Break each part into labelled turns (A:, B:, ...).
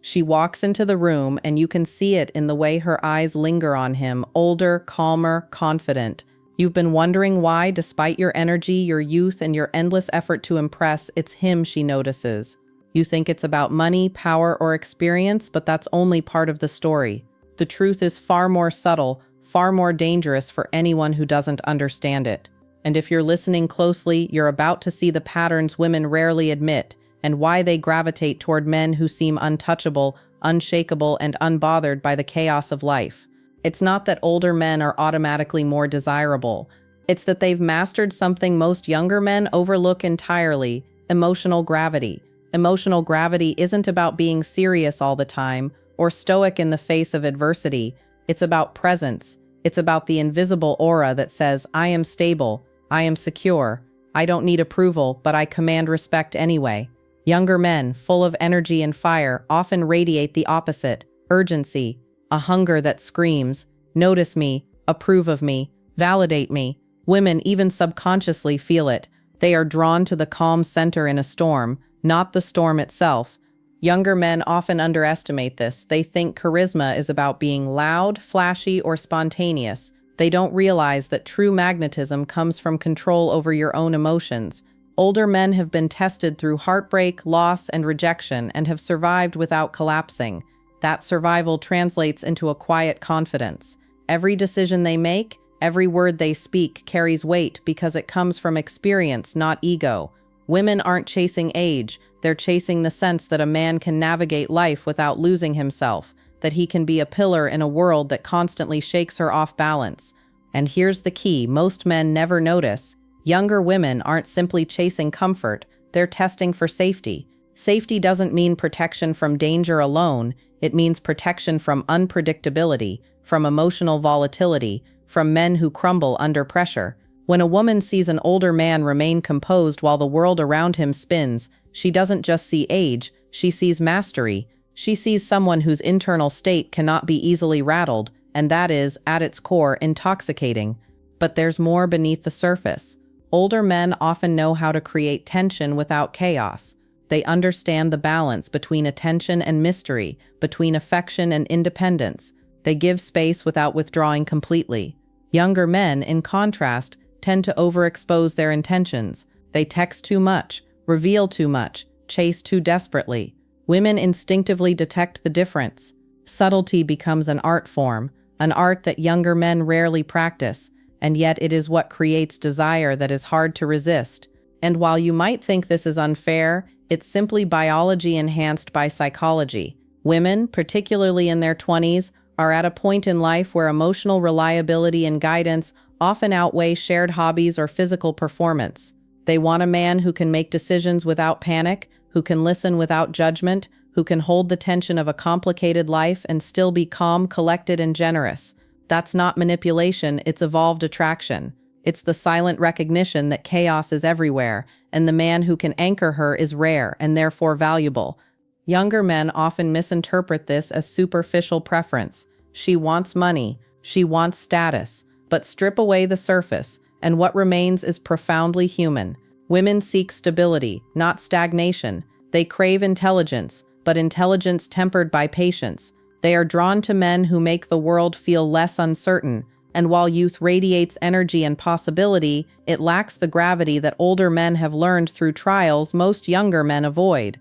A: She walks into the room and you can see it in the way her eyes linger on him, older, calmer, confident. You've been wondering why, despite your energy, your youth, and your endless effort to impress, it's him she notices. You think it's about money, power, or experience, but that's only part of the story. The truth is far more subtle, far more dangerous for anyone who doesn't understand it. And if you're listening closely, you're about to see the patterns women rarely admit, and why they gravitate toward men who seem untouchable, unshakable, and unbothered by the chaos of life. It's not that older men are automatically more desirable. It's that they've mastered something most younger men overlook entirely: emotional gravity. Emotional gravity isn't about being serious all the time or stoic in the face of adversity. It's about presence. It's about the invisible aura that says, I am stable, I am secure, I don't need approval, but I command respect anyway. Younger men, full of energy and fire, often radiate the opposite: urgency, a hunger that screams, notice me, approve of me, validate me. Women even subconsciously feel it. They are drawn to the calm center in a storm, not the storm itself. Younger men often underestimate this. They think charisma is about being loud, flashy, or spontaneous. They don't realize that true magnetism comes from control over your own emotions. Older men have been tested through heartbreak, loss, and rejection and have survived without collapsing. That survival translates into a quiet confidence. Every decision they make, every word they speak carries weight because it comes from experience, not ego. Women aren't chasing age, they're chasing the sense that a man can navigate life without losing himself, that he can be a pillar in a world that constantly shakes her off balance. And here's the key most men never notice. Younger women aren't simply chasing comfort, they're testing for safety. Safety doesn't mean protection from danger alone, it means protection from unpredictability, from emotional volatility, from men who crumble under pressure. When a woman sees an older man remain composed while the world around him spins, she doesn't just see age, she sees mastery. She sees someone whose internal state cannot be easily rattled, and that is, at its core, intoxicating. But there's more beneath the surface. Older men often know how to create tension without chaos. They understand the balance between attention and mystery, between affection and independence. They give space without withdrawing completely. Younger men, in contrast, tend to overexpose their intentions. They text too much, reveal too much, chase too desperately. Women instinctively detect the difference. Subtlety becomes an art form, an art that younger men rarely practice, and yet it is what creates desire that is hard to resist. And while you might think this is unfair, it's simply biology enhanced by psychology. Women, particularly in their 20s, are at a point in life where emotional reliability and guidance often outweigh shared hobbies or physical performance. They want a man who can make decisions without panic, who can listen without judgment, who can hold the tension of a complicated life and still be calm, collected, and generous. That's not manipulation, it's evolved attraction. It's the silent recognition that chaos is everywhere, and the man who can anchor her is rare and therefore valuable. Younger men often misinterpret this as superficial preference. She wants money, she wants status, but strip away the surface, and what remains is profoundly human. Women seek stability, not stagnation. They crave intelligence, but intelligence tempered by patience. They are drawn to men who make the world feel less uncertain, and while youth radiates energy and possibility, it lacks the gravity that older men have learned through trials most younger men avoid.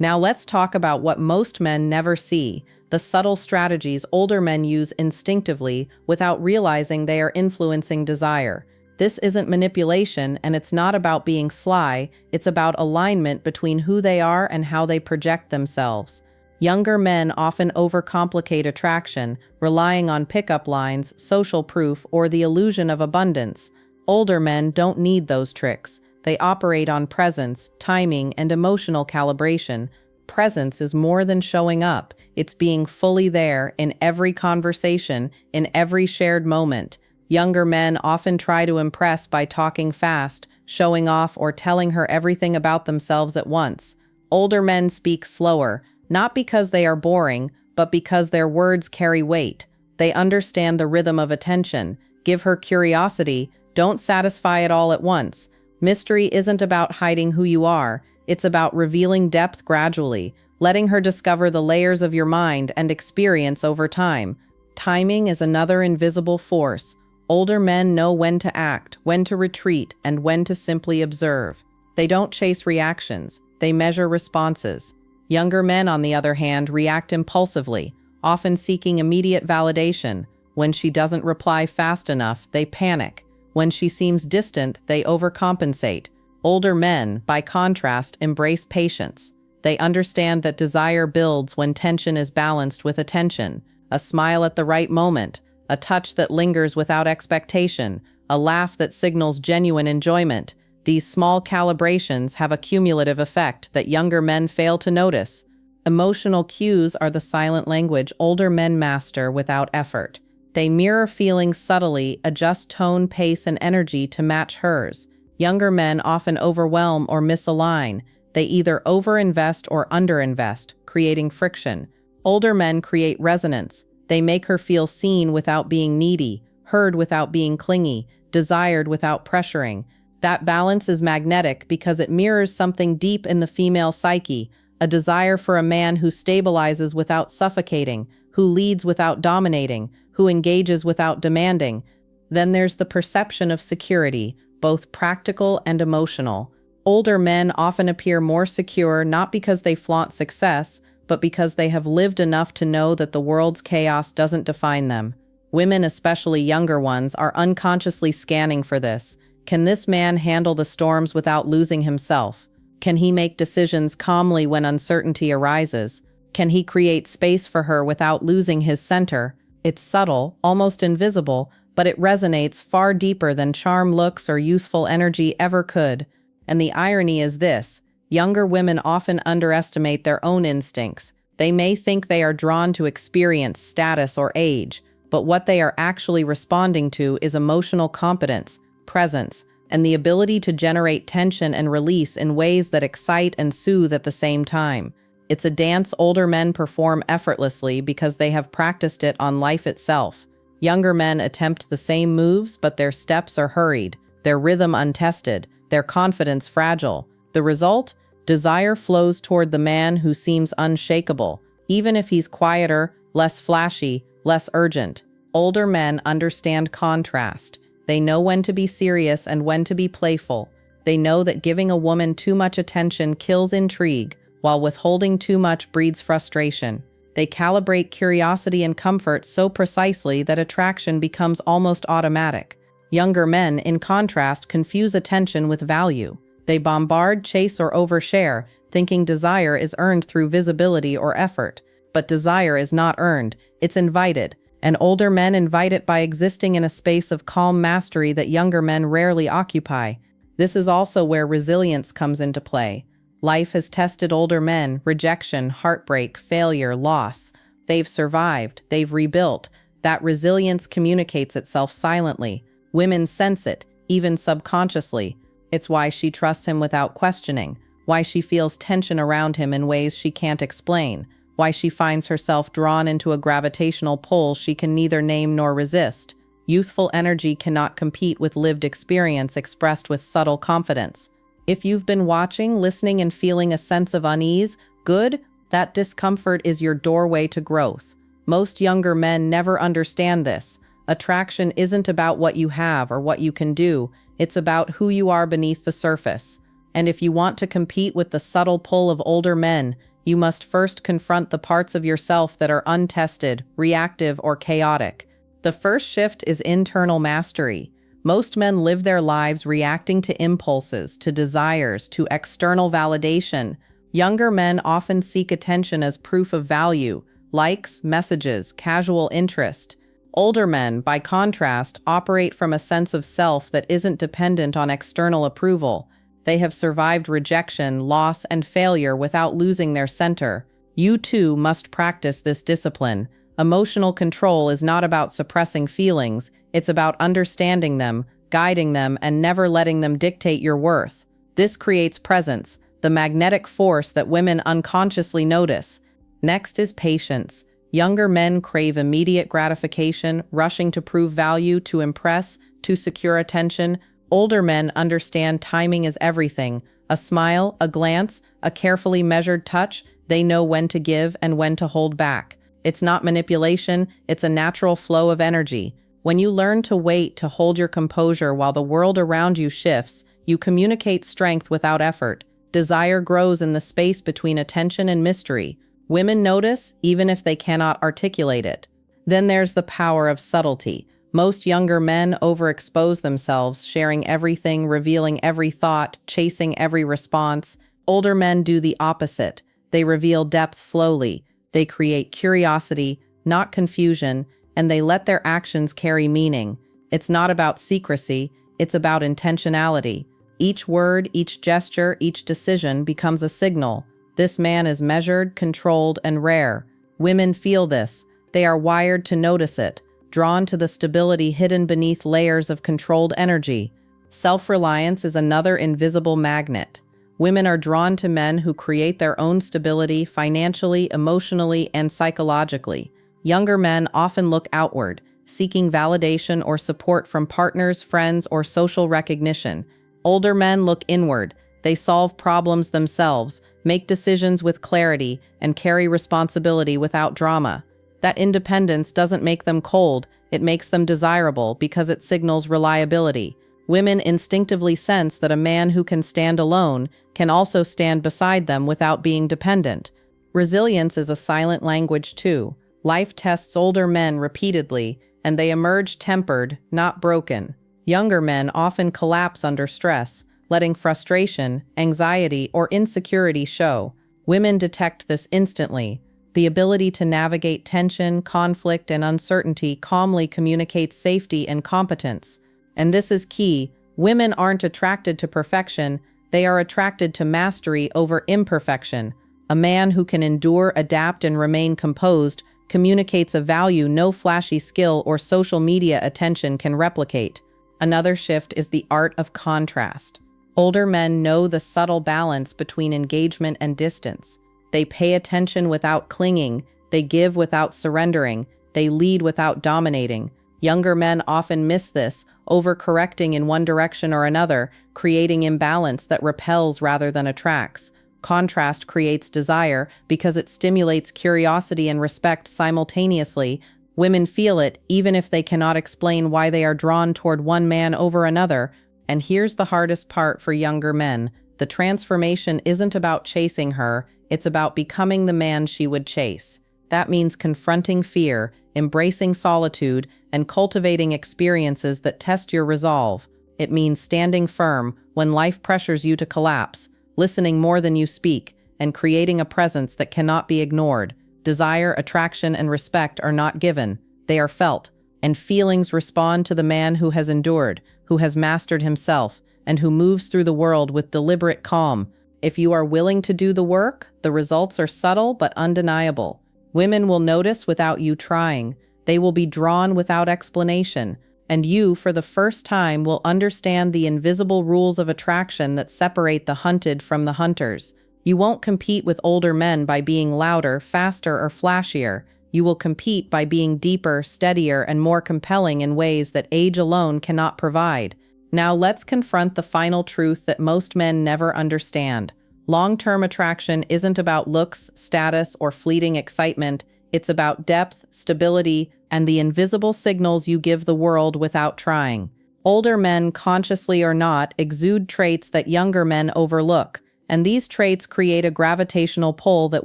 A: Now let's talk about what most men never see, the subtle strategies older men use instinctively without realizing they are influencing desire. This isn't manipulation, and it's not about being sly, it's about alignment between who they are and how they project themselves. Younger men often overcomplicate attraction, relying on pickup lines, social proof, or the illusion of abundance. Older men don't need those tricks. They operate on presence, timing, and emotional calibration. Presence is more than showing up. It's being fully there in every conversation, in every shared moment. Younger men often try to impress by talking fast, showing off, or telling her everything about themselves at once. Older men speak slower, not because they are boring, but because their words carry weight. They understand the rhythm of attention. Give her curiosity, don't satisfy it all at once. Mystery isn't about hiding who you are, it's about revealing depth gradually. letting her discover the layers of your mind and experience over time. Timing is another invisible force. Older men know when to act, when to retreat, and when to simply observe. They don't chase reactions, they measure responses. Younger men, on the other hand, react impulsively, often seeking immediate validation. When she doesn't reply fast enough, they panic. When she seems distant, they overcompensate. Older men, by contrast, embrace patience. They understand that desire builds when tension is balanced with attention. A smile at the right moment, a touch that lingers without expectation, a laugh that signals genuine enjoyment. These small calibrations have a cumulative effect that younger men fail to notice. Emotional cues are the silent language older men master without effort. They mirror feelings subtly, adjust tone, pace, and energy to match hers. Younger men often overwhelm or misalign. They either overinvest or underinvest, creating friction. Older men create resonance. They make her feel seen without being needy, heard without being clingy, desired without pressuring. That balance is magnetic because it mirrors something deep in the female psyche, a desire for a man who stabilizes without suffocating, who leads without dominating, who engages without demanding. Then there's the perception of security, both practical and emotional. Older men often appear more secure not because they flaunt success, but because they have lived enough to know that the world's chaos doesn't define them. Women, especially younger ones, are unconsciously scanning for this. Can this man handle the storms without losing himself? Can he make decisions calmly when uncertainty arises? Can he create space for her without losing his center? It's subtle, almost invisible, but it resonates far deeper than charm, looks, or youthful energy ever could. And the irony is this: younger women often underestimate their own instincts. They may think they are drawn to experience, status, or age, but what they are actually responding to is emotional competence, presence, and the ability to generate tension and release in ways that excite and soothe at the same time. It's a dance older men perform effortlessly because they have practiced it on life itself. Younger men attempt the same moves, but their steps are hurried, their rhythm untested, their confidence fragile. The result? Desire flows toward the man who seems unshakable, even if he's quieter, less flashy, less urgent. Older men understand contrast. They know when to be serious and when to be playful. They know that giving a woman too much attention kills intrigue, while withholding too much breeds frustration. They calibrate curiosity and comfort so precisely that attraction becomes almost automatic. Younger men, in contrast, confuse attention with value. They bombard, chase, or overshare, thinking desire is earned through visibility or effort. But desire is not earned, it's invited. And older men invite it by existing in a space of calm mastery that younger men rarely occupy. This is also where resilience comes into play. Life has tested older men: rejection, heartbreak, failure, loss. They've survived, they've rebuilt. That resilience communicates itself silently. Women sense it, even subconsciously. It's why she trusts him without questioning, why she feels tension around him in ways she can't explain, why she finds herself drawn into a gravitational pull she can neither name nor resist. Youthful energy cannot compete with lived experience expressed with subtle confidence. If you've been watching, listening, and feeling a sense of unease, good, that discomfort is your doorway to growth. Most younger men never understand this. Attraction isn't about what you have or what you can do, it's about who you are beneath the surface. And if you want to compete with the subtle pull of older men, you must first confront the parts of yourself that are untested, reactive, or chaotic. The first shift is internal mastery. Most men live their lives reacting to impulses, to desires, to external validation. Younger men often seek attention as proof of value, likes, messages, casual interest. Older men, by contrast, operate from a sense of self that isn't dependent on external approval. They have survived rejection, loss, and failure without losing their center. You too must practice this discipline. Emotional control is not about suppressing feelings, it's about understanding them, guiding them, and never letting them dictate your worth. This creates presence, the magnetic force that women unconsciously notice. Next is patience. Younger men crave immediate gratification, rushing to prove value, to impress, to secure attention. Older men understand timing is everything. A smile, a glance, a carefully measured touch, They know when to give and when to hold back. It's not manipulation, it's a natural flow of energy. When you learn to wait, to hold your composure while the world around you shifts, you communicate strength without effort. Desire grows in the space between attention and mystery. Women notice, even if they cannot articulate it. Then there's the power of subtlety. Most younger men overexpose themselves, sharing everything, revealing every thought, chasing every response. Older men do the opposite. They reveal depth slowly. They create curiosity, not confusion, and they let their actions carry meaning. It's not about secrecy, it's about intentionality. Each word, each gesture, each decision becomes a signal. This man is measured, controlled, and rare. Women feel this. They are wired to notice it, drawn to the stability hidden beneath layers of controlled energy. Self-reliance is another invisible magnet. Women are drawn to men who create their own stability financially, emotionally, and psychologically. Younger men often look outward, seeking validation or support from partners, friends, or social recognition. Older men look inward. They solve problems themselves, make decisions with clarity, and carry responsibility without drama. That independence doesn't make them cold, it makes them desirable because it signals reliability. Women instinctively sense that a man who can stand alone can also stand beside them without being dependent. Resilience is a silent language too. Life tests older men repeatedly, and they emerge tempered, not broken. Younger men often collapse under stress, letting frustration, anxiety, or insecurity show. Women detect this instantly. The ability to navigate tension, conflict, and uncertainty calmly communicates safety and competence. And this is key. Women aren't attracted to perfection, they are attracted to mastery over imperfection. A man who can endure, adapt, and remain composed communicates a value no flashy skill or social media attention can replicate. Another shift is the art of contrast. Older men know the subtle balance between engagement and distance. They pay attention without clinging, they give without surrendering, they lead without dominating. Younger men often miss this, overcorrecting in one direction or another, creating imbalance that repels rather than attracts. Contrast creates desire because it stimulates curiosity and respect simultaneously. Women feel it even if they cannot explain why they are drawn toward one man over another. And here's the hardest part for younger men. The transformation isn't about chasing her, it's about becoming the man she would chase. That means confronting fear, embracing solitude, and cultivating experiences that test your resolve. It means standing firm when life pressures you to collapse, listening more than you speak, and creating a presence that cannot be ignored. Desire, attraction, and respect are not given, they are felt, and feelings respond to the man who has endured, who has mastered himself, and who moves through the world with deliberate calm. If you are willing to do the work, the results are subtle but undeniable. Women will notice without you trying. They will be drawn without explanation. And you, for the first time, will understand the invisible rules of attraction that separate the hunted from the hunters. You won't compete with older men by being louder, faster, or flashier. You will compete by being deeper, steadier, and more compelling in ways that age alone cannot provide. Now let's confront the final truth that most men never understand. Long-term attraction isn't about looks, status, or fleeting excitement. It's about depth, stability, and the invisible signals you give the world without trying. Older men, consciously or not, exude traits that younger men overlook, and these traits create a gravitational pull that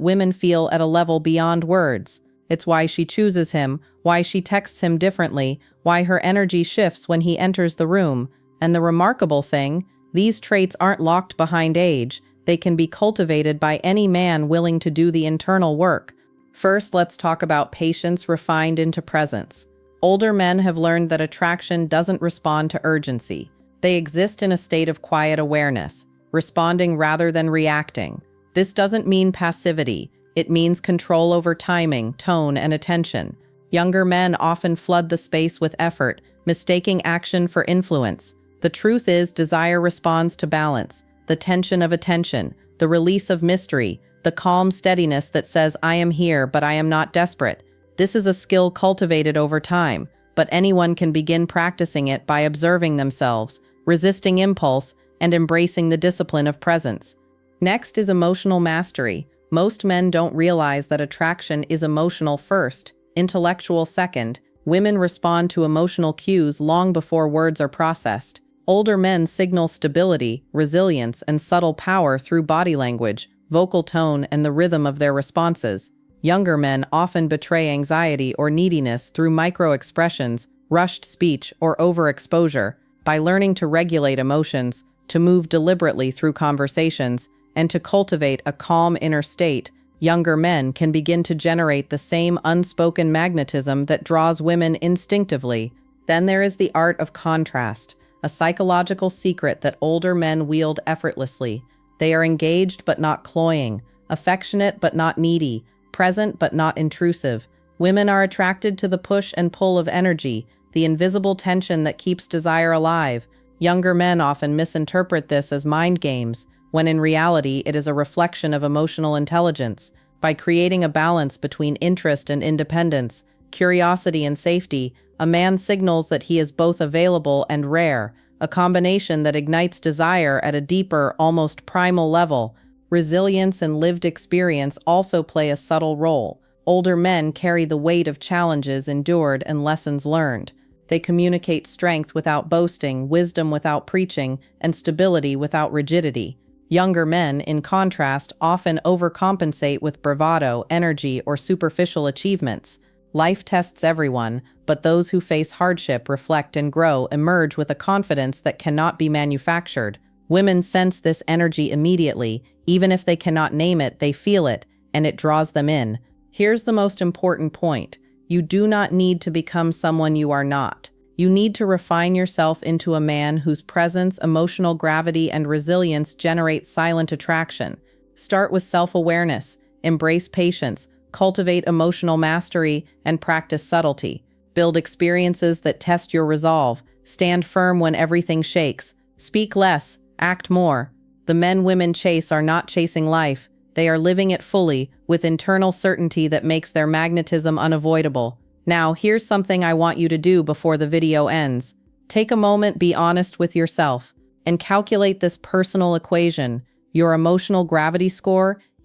A: women feel at a level beyond words. It's why she chooses him, why she texts him differently, why her energy shifts when he enters the room. And the remarkable thing, these traits aren't locked behind age. They can be cultivated by any man willing to do the internal work. First, let's talk about patience refined into presence. Older men have learned that attraction doesn't respond to urgency. They exist in a state of quiet awareness, responding rather than reacting. This doesn't mean passivity. It means control over timing, tone, and attention. Younger men often flood the space with effort, mistaking action for influence. The truth is, desire responds to balance, the tension of attention, the release of mystery, the calm steadiness that says, I am here, but I am not desperate. This is a skill cultivated over time, but anyone can begin practicing it by observing themselves, resisting impulse, and embracing the discipline of presence. Next is emotional mastery. Most men don't realize that attraction is emotional first, intellectual second. Women respond to emotional cues long before words are processed. Older men signal stability, resilience, and subtle power through body language, vocal tone, and the rhythm of their responses. Younger men often betray anxiety or neediness through micro-expressions, rushed speech, or overexposure. By learning to regulate emotions, to move deliberately through conversations, and to cultivate a calm inner state, younger men can begin to generate the same unspoken magnetism that draws women instinctively. Then there is the art of contrast, a psychological secret that older men wield effortlessly. They are engaged but not cloying, affectionate but not needy, present but not intrusive. Women are attracted to the push and pull of energy, the invisible tension that keeps desire alive. Younger men often misinterpret this as mind games, when in reality it is a reflection of emotional intelligence. By creating a balance between interest and independence, curiosity and safety, a man signals that he is both available and rare, a combination that ignites desire at a deeper, almost primal level. Resilience and lived experience also play a subtle role. Older men carry the weight of challenges endured and lessons learned. They communicate strength without boasting, wisdom without preaching, and stability without rigidity. Younger men, in contrast, often overcompensate with bravado, energy, or superficial achievements. Life tests everyone, but those who face hardship, reflect, and grow emerge with a confidence that cannot be manufactured. Women sense this energy immediately. Even if they cannot name it, they feel it, and it draws them in. Here's the most important point. You do not need to become someone you are not. You need to refine yourself into a man whose presence, emotional gravity, and resilience generate silent attraction. Start with self-awareness, embrace patience, cultivate emotional mastery, and practice subtlety. Build experiences that test your resolve. Stand firm when everything shakes. Speak less, act more. The men women chase are not chasing life. They are living it fully, with internal certainty that makes their magnetism unavoidable. Now, here's something I want you to do before the video ends. Take a moment, be honest with yourself, and calculate this personal equation. Your emotional gravity score, =,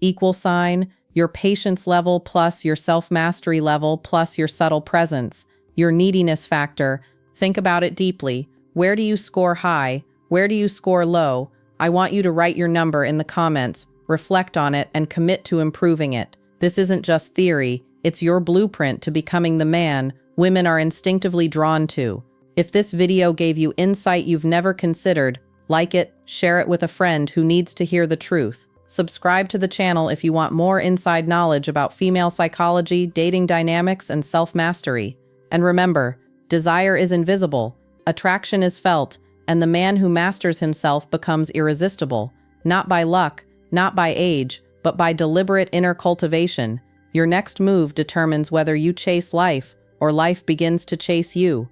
A: your patience level plus your self-mastery level plus your subtle presence, your neediness factor. Think about it deeply. Where do you score high? Where do you score low? I want you to write your number in the comments, reflect on it, and commit to improving it. This isn't just theory. It's your blueprint to becoming the man women are instinctively drawn to. If this video gave you insight you've never considered, like it, share it with a friend who needs to hear the truth. Subscribe to the channel if you want more inside knowledge about female psychology, dating dynamics, and self-mastery. And remember, desire is invisible, attraction is felt, and the man who masters himself becomes irresistible, not by luck, not by age, but by deliberate inner cultivation. Your next move determines whether you chase life or life begins to chase you.